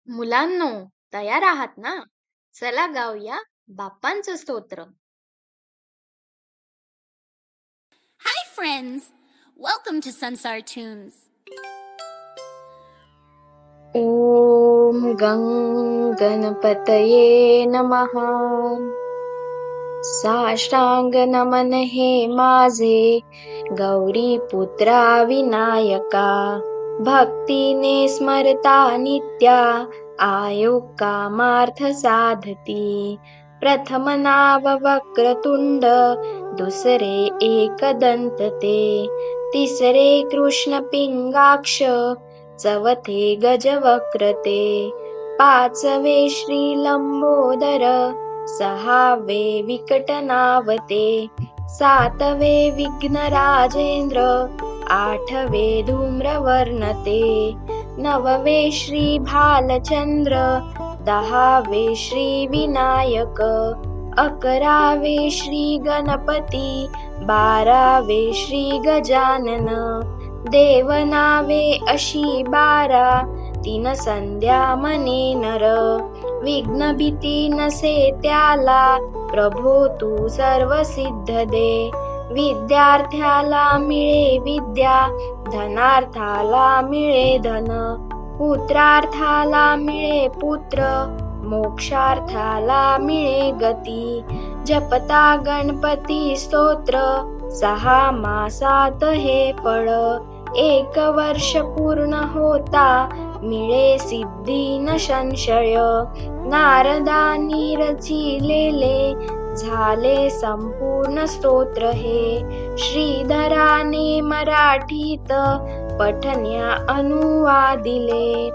मुलांनो, तयार आहात ना? चला गाऊया बाप्पांचं स्तोत्र. Hi friends! Welcome to Sunsar Tunes. ओम गं गणपतये नमः. साष्टांग नमन हे माझे गौरी पुत्रा विनायका. भक्तीने स्मरता नित्या आयोग कामार्थ साधती. प्रथम नाव वक्रतुंड, दुसरे एकदंत ते, तिसरे कृष्ण पिंगाक्ष, चवथे गजवक्र ते, पाचवे श्री लंबोदर, सहावे विकटनावते, सातवे विघ्नराजेंद्र, आठवे धूम्रवर्ण ते, नववे श्री भालचंद्र, दहावे श्री विनायक, अकरावे श्री गणपती, बारावे श्री गजानन. देवनावे अशी 12, तीन संध्या मने नर. विघ्न भीती नसे त्याला, प्रभो तू सर्व सिद्ध दे. विद्यार्थ्याला मिळे विद्या, धनार्थाला मिळे धन, पुत्रार्थाला मिळे पुत्र, मोक्षार्थाला मिळे गती. जपता गणपती स्तोत्र, 6 मासात हे फळ. 1 वर्ष पूर्ण होता, मिळे सिद्धी न संशय. नारदानी रचिलेले, झाले संपूर्ण स्तोत्र हे. श्रीधराने मराठीत पठण्या अनुवादिले.